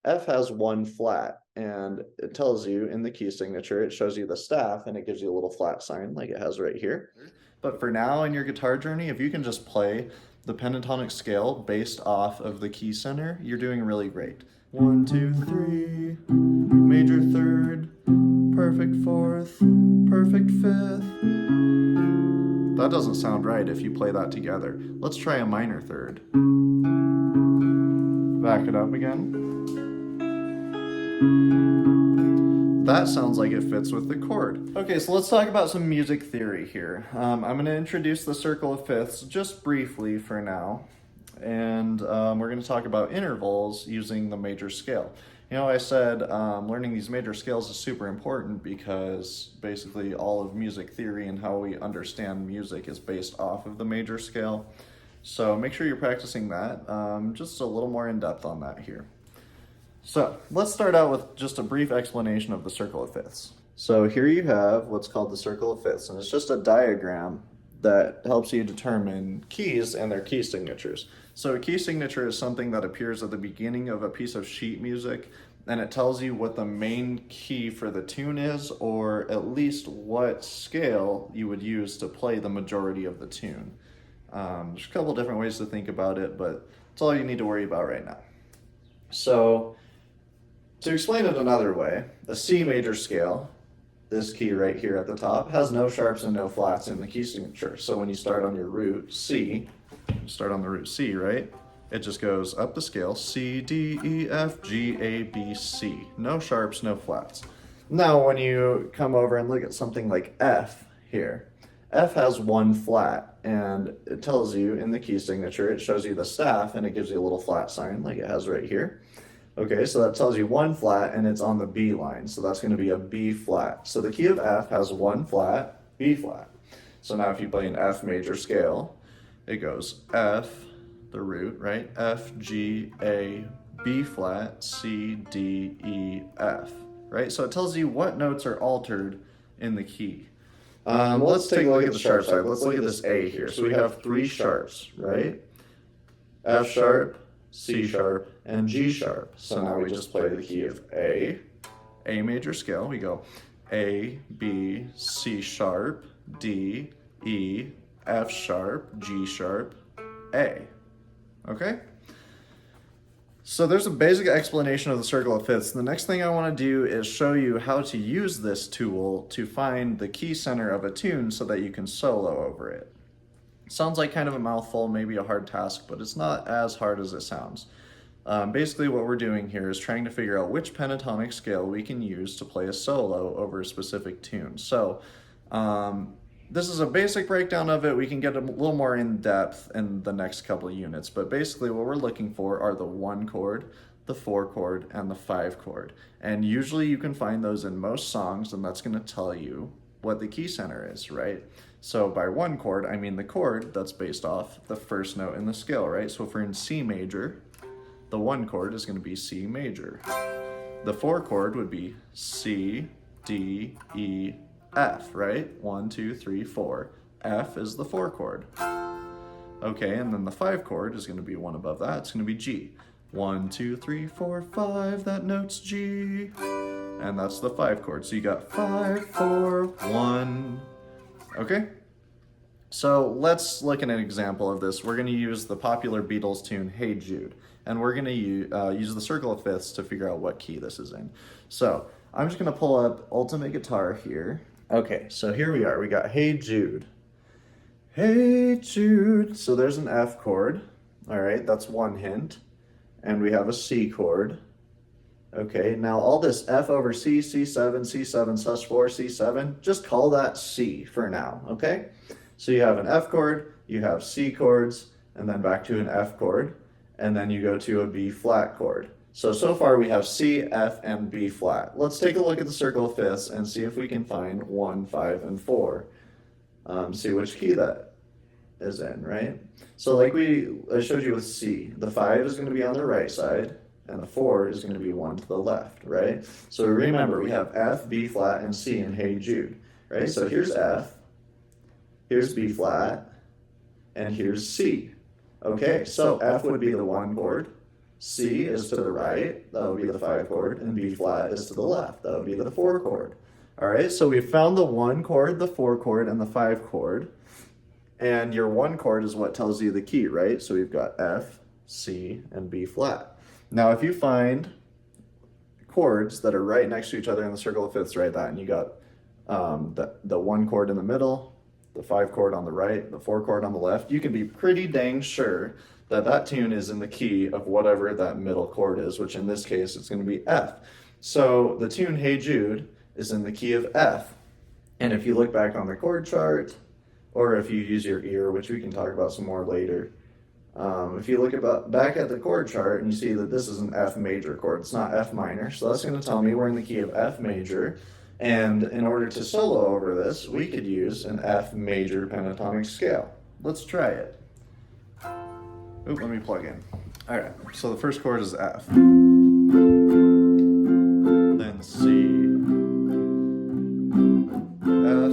F has one flat, and it tells you in the key signature, it shows you the staff and it gives you a little flat sign like it has right here. But for now in your guitar journey, if you can just play the pentatonic scale based off of the key center, you're doing really great. 1, 2, 3, major third, perfect fourth, perfect fifth. That doesn't sound right if you play that together. Let's try a minor third. Back it up again. That sounds like it fits with the chord. Okay, so let's talk about some music theory here. I'm going to introduce the circle of fifths just briefly for now, and we're going to talk about intervals using the major scale. You know, I said learning these major scales is super important because basically all of music theory and how we understand music is based off of the major scale. So make sure you're practicing that. Just a little more in depth on that here. So let's start out with just a brief explanation of the circle of fifths. So here you have what's called the circle of fifths, and it's just a diagram that helps you determine keys and their key signatures. So a key signature is something that appears at the beginning of a piece of sheet music, and it tells you what the main key for the tune is, or at least what scale you would use to play the majority of the tune. There's a couple different ways to think about it, but it's all you need to worry about right now. So to explain it another way, a C major scale, this key right here at the top, has no sharps and no flats in the key signature. So when you start on your root C, you start on the root C, right? It just goes up the scale, C, D, E, F, G, A, B, C. No sharps, no flats. Now when you come over and look at something like F here, F has one flat, and it tells you in the key signature, it shows you the staff and it gives you a little flat sign like it has right here. Okay, so that tells you one flat and it's on the B line, so that's going to be a B flat. So the key of F has one flat, B flat. So now if you play an F major scale, it goes F, the root, right? F, G, A, B flat, C, D, E, F, right? So it tells you what notes are altered in the key. Let's take a look at the sharp side. Let's look at this A here. So we have three sharps, right? F sharp, C sharp, and G sharp. So now we just play the key of A major scale. We go A, B, C sharp, D, E, F sharp, G sharp, A. Okay? So there's a basic explanation of the circle of fifths. The next thing I want to do is show you how to use this tool to find the key center of a tune so that you can solo over it. Sounds like kind of a mouthful, maybe a hard task, but it's not as hard as it sounds. Basically what we're doing here is trying to figure out which pentatonic scale we can use to play a solo over a specific tune. So this is a basic breakdown of it. We can get a little more in depth in the next couple of units, but basically what we're looking for are the 1 chord, the 4 chord, and the 5 chord. And usually you can find those in most songs, and that's going to tell you what the key center is, right? So by 1 chord, I mean the chord that's based off the first note in the scale, right? So if we're in C major, the 1 chord is going to be C major. The 4 chord would be C, D, E, F, right? 1, 2, 3, 4. F is the 4 chord. Okay, and then the 5 chord is going to be one above that. It's going to be G. 1, 2, 3, 4, 5. That note's G. And that's the 5 chord. So you got 5, 4, 1. Okay? So let's look at an example of this. We're going to use the popular Beatles tune, Hey Jude. And we're going to use the circle of fifths to figure out what key this is in. So I'm just going to pull up Ultimate Guitar here. Okay, so here we are. We got Hey Jude. Hey Jude. So there's an F chord. All right, that's one hint. And we have a C chord. Okay, now all this F over C, C7, C7, sus4, C7, just call that C for now, okay? So you have an F chord, you have C chords, and then back to an F chord, and then you go to a B flat chord. So far we have C, F, and B flat. Let's take a look at the circle of fifths and see if we can find 1, 5, and 4. See which key that is in, right? So like I showed you with C, the 5 is going to be on the right side, and the 4 is going to be one to the left, right? So remember, we have F, B flat, and C in Hey Jude, right? So here's F, here's B flat, and here's C. Okay, so F would be the 1 chord, C is to the right, that would be the 5 chord, and B flat is to the left, that would be the 4 chord. All right, so we found the 1 chord, the 4 chord, and the 5 chord. And your 1 chord is what tells you the key, right? So we've got F, C, and B flat. Now, if you find chords that are right next to each other in the circle of fifths, write that, and you got the 1 chord in the middle, the 5 chord on the right, the 4 chord on the left, you can be pretty dang sure that that tune is in the key of whatever that middle chord is, which in this case, it's going to be F. So the tune Hey Jude is in the key of F. And if you look back on the chord chart, or if you use your ear, which we can talk about some more later, if you look back at the chord chart and you see that this is an F major chord, it's not F minor, so that's going to tell me we're in the key of F major. And in order to solo over this, we could use an F major pentatonic scale. Let's try it. Oop, let me plug in. All right, so the first chord is F. Then C, F,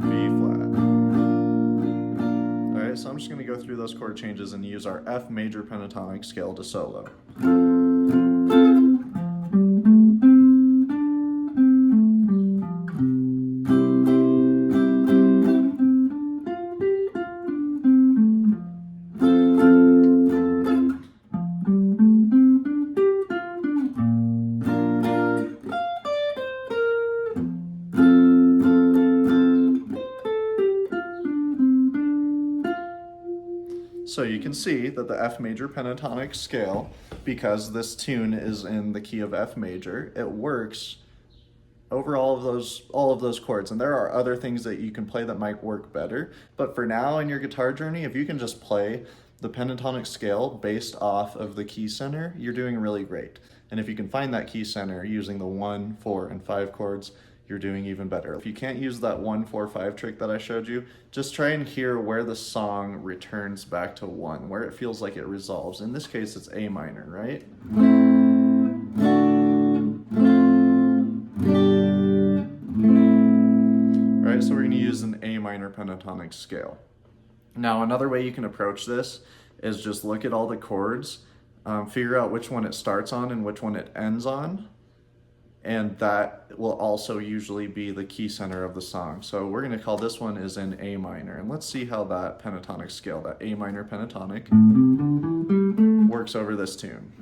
B flat. All right, so I'm just going to go through those chord changes and use our F major pentatonic scale to solo. So you can see that the F major pentatonic scale, because this tune is in the key of F major, it works over all of those chords. And there are other things that you can play that might work better, but for now in your guitar journey, if you can just play the pentatonic scale based off of the key center, you're doing really great. And if you can find that key center using the 1, 4, and 5 chords, you're doing even better. If you can't use that 1, 4, 5 trick that I showed you, just try and hear where the song returns back to 1, where it feels like it resolves. In this case, it's A minor, right? All right, so we're gonna use an A minor pentatonic scale. Now, another way you can approach this is just look at all the chords, figure out which one it starts on and which one it ends on, and that will also usually be the key center of the song. So we're going to call this one is in A minor, and let's see how that pentatonic scale, that A minor pentatonic, works over this tune.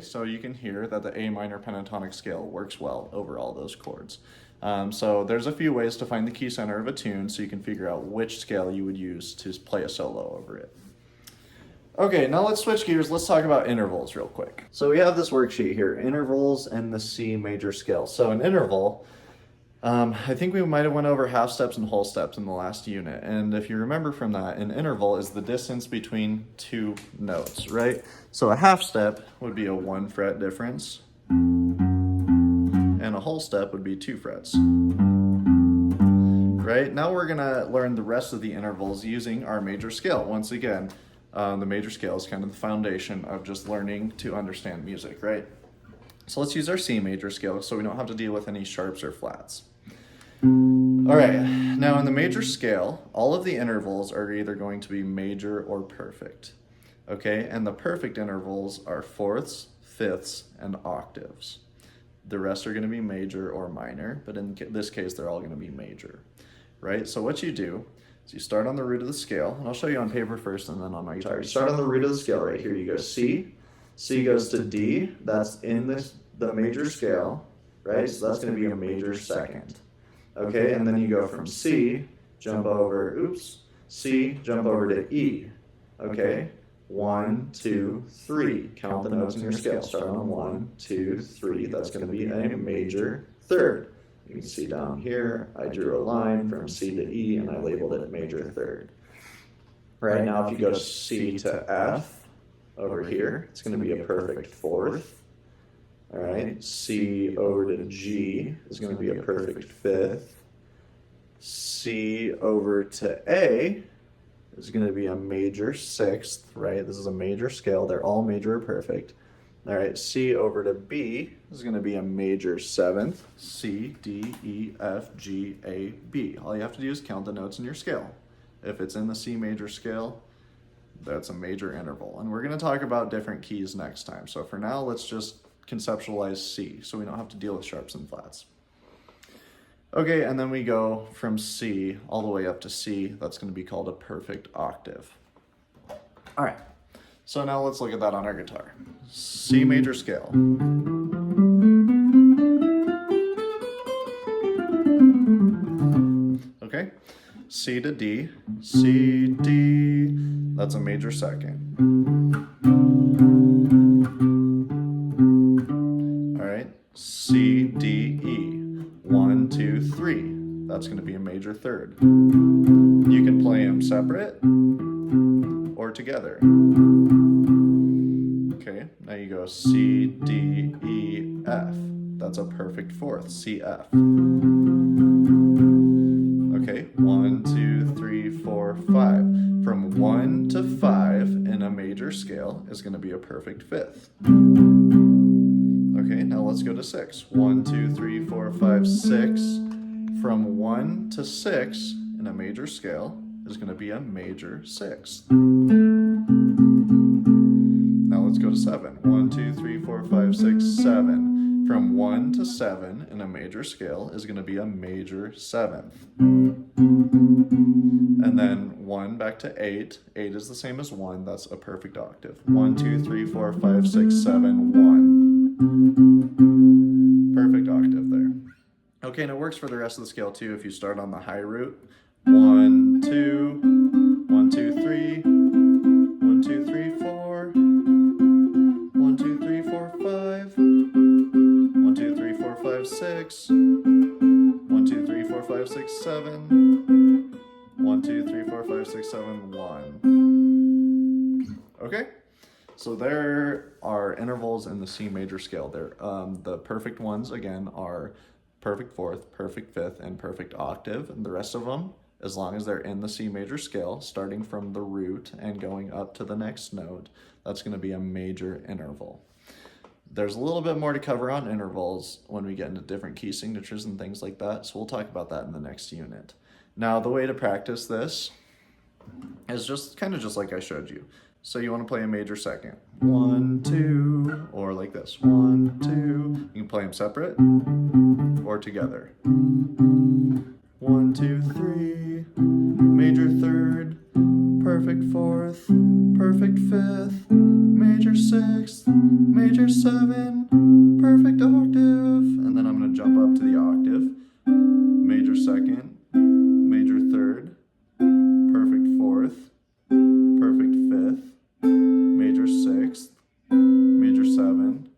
So you can hear that the A minor pentatonic scale works well over all those chords. So there's a few ways to find the key center of a tune so you can figure out which scale you would use to play a solo over it. Okay, now let's switch gears. Let's talk about intervals real quick. So we have this worksheet here, intervals and the C major scale. So an interval, I think we might have went over half steps and whole steps in the last unit. And if you remember from that, an interval is the distance between two notes, right? So a half step would be a 1 fret difference, and a whole step would be 2 frets. Right? Now we're gonna learn the rest of the intervals using our major scale. Once again, the major scale is kind of the foundation of just learning to understand music, right? So let's use our C major scale so we don't have to deal with any sharps or flats. All right, now in the major scale, all of the intervals are either going to be major or perfect, okay? And the perfect intervals are fourths, fifths, and octaves. The rest are gonna be major or minor, but in this case, they're all gonna be major, right? So what you do is you start on the root of the scale, and I'll show you on paper first and then on my guitar. You start on the root of the scale right here. You go C, C goes to D, that's in the major scale, right? So that's gonna be a major second. Okay, and then you go from C, jump over, C, jump over to E. Okay, 1, 2, 3. Count the notes in your scale. Start on 1, 2, 3. That's going to be a major third. You can see down here, I drew a line from C to E and I labeled it major third. Right now, if you go to C to F over here, it's going to be a perfect fourth. All right, C over to G is going to be a perfect fifth. C over to A is going to be a major sixth, right? This is a major scale. They're all major or perfect. All right, C over to B is going to be a major seventh. C, D, E, F, G, A, B. All you have to do is count the notes in your scale. If it's in the C major scale, that's a major interval. And we're going to talk about different keys next time. So for now, let's just conceptualize C so we don't have to deal with sharps and flats. Okay, and then we go from C all the way up to C. That's going to be called a perfect octave. All right, so now let's look at that on our guitar. C major scale. Okay, C to D, C, D, that's a major second. All right, C, D, E. 1, 2, 3. That's going to be a major third. You can play them separate or together. Okay, now you go C, D, E, F. That's a perfect fourth, C, F. Okay, 1, 2, 3, 4, 5. From 1 to 5 in a major scale is going to be a perfect fifth. Okay, now let's go to 6. 1, 2, 3, 4, 5, 6. From 1 to 6 in a major scale is going to be a major sixth. Now let's go to 7. 1, 2, 3, 4, 5, 6, 7. From 1 to 7 in a major scale is going to be a major seventh. And then 1 back to 8. 8 is the same as 1. That's a perfect octave. 1, 2, 3, 4, 5, 6, 7, 1. Perfect octave there. Okay, and it works for the rest of the scale too if you start on the high root. 1, 2, 1, 2, 3, 1, 2, 3, 4, 1, 2, 3, 4, 5, 1, 2, 3, 4, 5, 6, 1, 2, 3, 4, 5, 6, 7, 1, 2, 3, 4, 5, 6, 7, 1. Okay? So there are intervals in the C major scale. The perfect ones, again, are perfect fourth, perfect fifth, and perfect octave. And the rest of them, as long as they're in the C major scale, starting from the root and going up to the next note, that's going to be a major interval. There's a little bit more to cover on intervals when we get into different key signatures and things like that, so we'll talk about that in the next unit. Now, the way to practice this is just kind of just like I showed you. So you want to play a major second. 1, 2, or like this. 1, 2. You can play them separate or together. 1, 2, 3. Major third, perfect fourth, perfect fifth, major sixth, major seven, perfect octave. And then I'm going to jump up to the octave. Major second, major third, perfect fourth, perfect fifth, major sixth, major seven,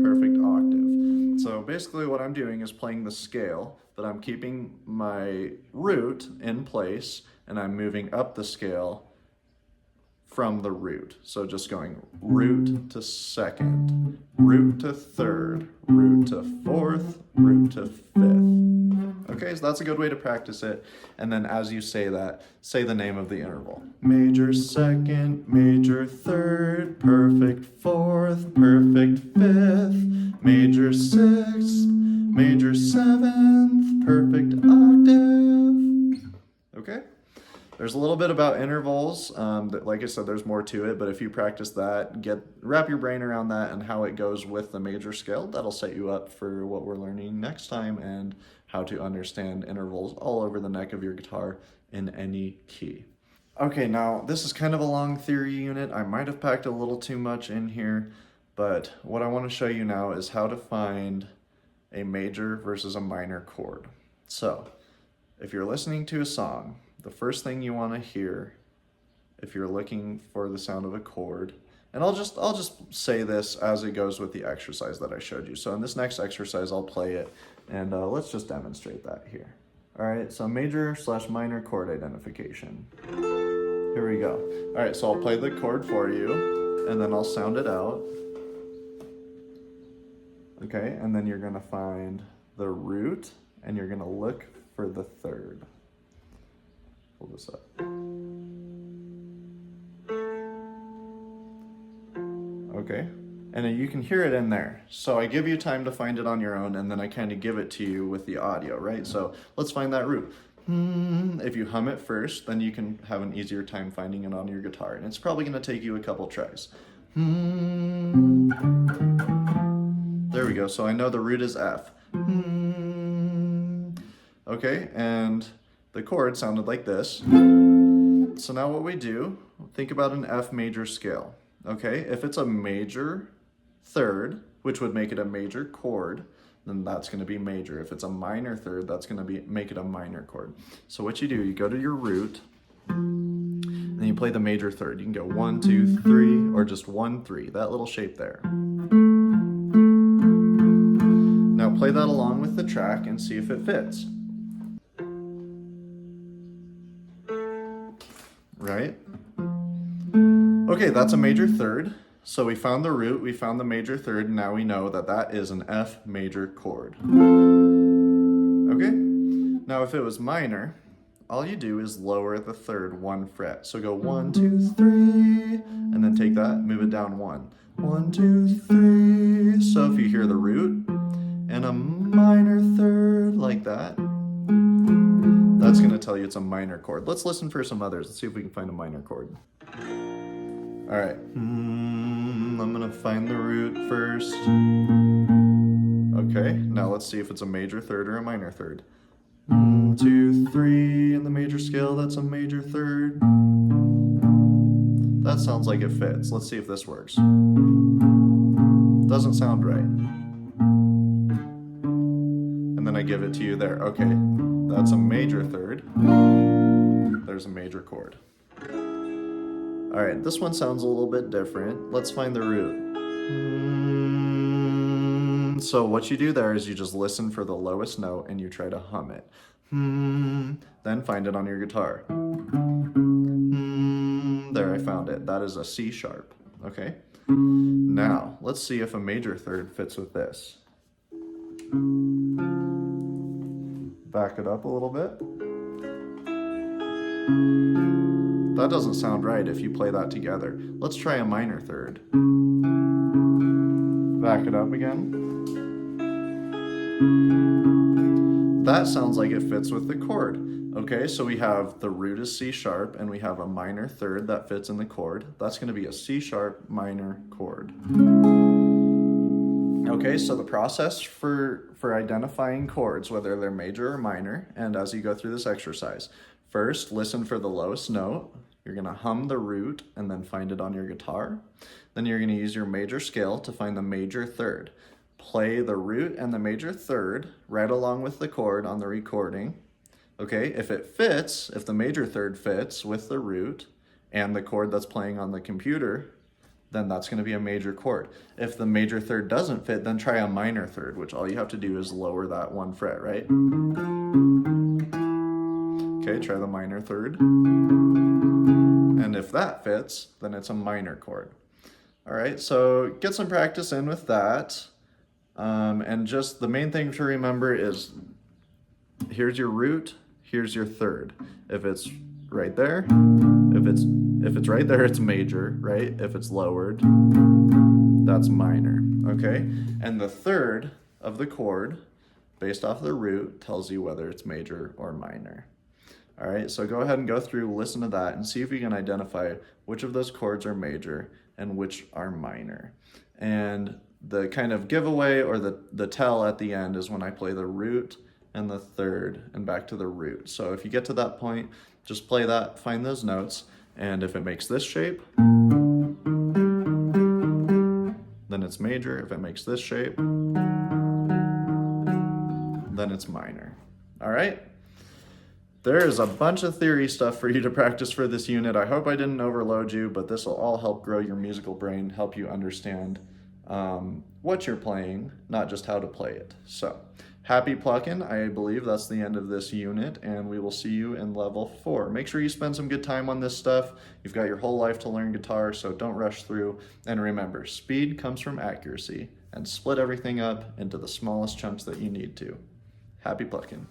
perfect octave. So basically what I'm doing is playing the scale, but I'm keeping my root in place and I'm moving up the scale from the root. So just going root to second, root to third, root to fourth, root to fifth. Okay, so that's a good way to practice it. And then as you say that, say the name of the interval. Major second, major third, perfect fourth, perfect fifth, major sixth, major seventh, perfect octave. Okay? There's a little bit about intervals. Like I said, there's more to it, but if you practice that, wrap your brain around that and how it goes with the major scale, that'll set you up for what we're learning next time and how to understand intervals all over the neck of your guitar in any key. Okay, now this is kind of a long theory unit. I might have packed a little too much in here, but what I want to show you now is how to find a major versus a minor chord. So, if you're listening to a song, the first thing you want to hear, if you're looking for the sound of a chord, and I'll just say this as it goes with the exercise that I showed you. So in this next exercise, I'll play it, and let's just demonstrate that here. All right, so major/minor chord identification. Here we go. All right, so I'll play the chord for you, and then I'll sound it out. Okay, and then you're gonna find the root, and you're gonna look for the third. Pull this up. Okay, and you can hear it in there. So I give you time to find it on your own, and then I kind of give it to you with the audio, right? So let's find that root. If you hum it first, then you can have an easier time finding it on your guitar, and it's probably going to take you a couple tries. There we go. So I know the root is F. Okay, and the chord sounded like this. So now what we do, think about an F major scale. Okay, if it's a major third, which would make it a major chord, then that's going to be major. If it's a minor third, that's going to make it a minor chord. So what you do, you go to your root, and then you play the major third. You can go 1, 2, 3, or just 1, 3, that little shape there. Now play that along with the track and see if it fits. Right? Okay, that's a major third. So we found the root, we found the major third, and now we know that that is an F major chord. Okay? Now if it was minor, all you do is lower the third 1 fret. So go 1, 2, 3, and then take that, move it down 1. 1, 2, 3. So if you hear the root and a minor third like that, that's going to tell you it's a minor chord. Let's listen for some others. Let's see if we can find a minor chord. All right. I'm going to find the root first. Okay, now let's see if it's a major third or a minor third. 1, 2, 3 in the major scale, that's a major third. That sounds like it fits. Let's see if this works. Doesn't sound right. And then I give it to you there. Okay, that's a major third. There's a major chord. All right, this one sounds a little bit different. Let's find the root. So what you do there is you just listen for the lowest note and you try to hum it. Then find it on your guitar. There, I found it. That is a C sharp, okay? Now, let's see if a major third fits with this. Back it up a little bit. That doesn't sound right if you play that together. Let's try a minor third. Back it up again. That sounds like it fits with the chord. Okay, so we have the root is C sharp and we have a minor third that fits in the chord. That's going to be a C sharp minor chord. Okay, so the process for identifying chords, whether they're major or minor, and as you go through this exercise, first listen for the lowest note. You're going to hum the root and then find it on your guitar. Then you're going to use your major scale to find the major third. Play the root and the major third right along with the chord on the recording. Okay, if it fits, if the major third fits with the root and the chord that's playing on the computer, then that's going to be a major chord. If the major third doesn't fit, then try a minor third, which all you have to do is lower that 1 fret, right? Okay, try the minor third. And if that fits, then it's a minor chord. All right, so get some practice in with that. And just the main thing to remember is here's your root, here's your third. If it's right there, if it's right there, it's major, right? If it's lowered, that's minor, okay? And the third of the chord, based off the root, tells you whether it's major or minor. All right, so go ahead and go through, listen to that, and see if you can identify which of those chords are major and which are minor. And the kind of giveaway or the tell at the end is when I play the root and the third and back to the root. So if you get to that point, just play that, find those notes, and if it makes this shape, then it's major. If it makes this shape, then it's minor. All right? There is a bunch of theory stuff for you to practice for this unit. I hope I didn't overload you, but this will all help grow your musical brain, help you understand what you're playing, not just how to play it. So, happy plucking. I believe that's the end of this unit, and we will see you in level 4. Make sure you spend some good time on this stuff. You've got your whole life to learn guitar, so don't rush through. And remember, speed comes from accuracy, and split everything up into the smallest chunks that you need to. Happy plucking.